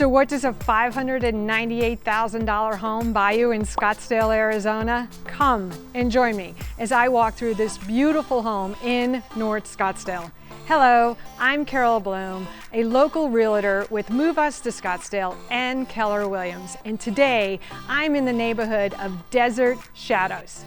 So what does a $598,000 home buy you in Scottsdale, Arizona? Come and join me as I walk through this beautiful home in North Scottsdale. Hello, I'm Carol Bloom, a local realtor with Move Us to Scottsdale and Keller Williams. And today I'm in the neighborhood of Desert Shadows.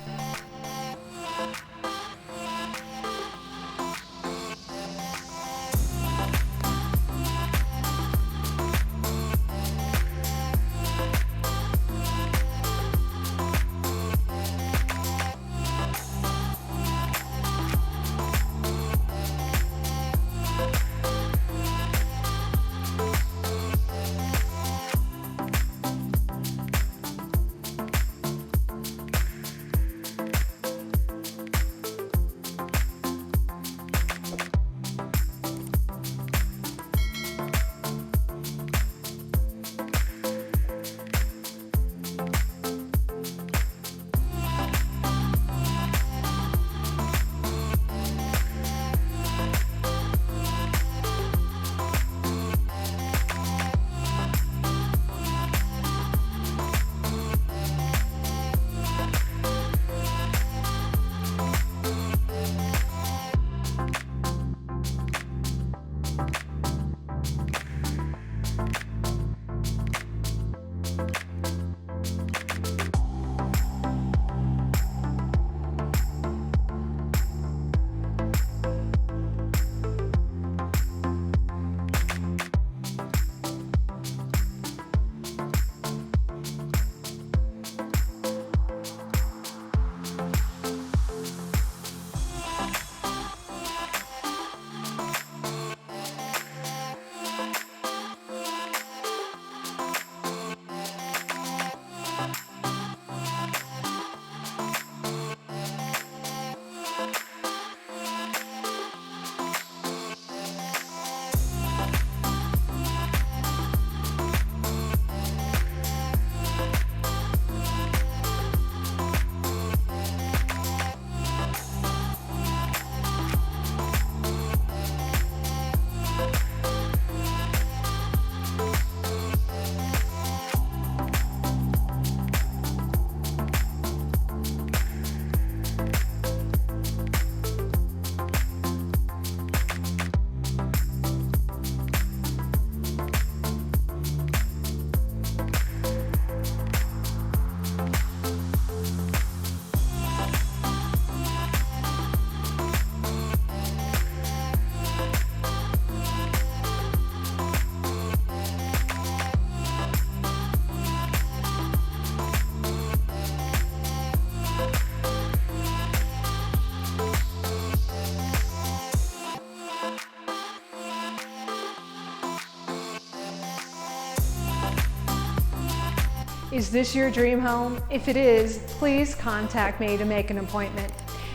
Is this your dream home? If it is, please contact me to make an appointment.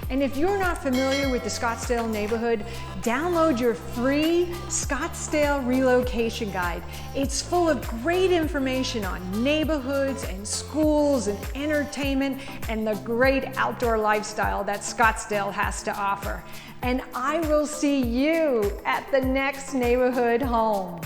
And if you're not familiar with the Scottsdale neighborhood, download your free Scottsdale Relocation Guide. It's full of great information on neighborhoods and schools and entertainment and the great outdoor lifestyle that Scottsdale has to offer. And I will see you at the next neighborhood home.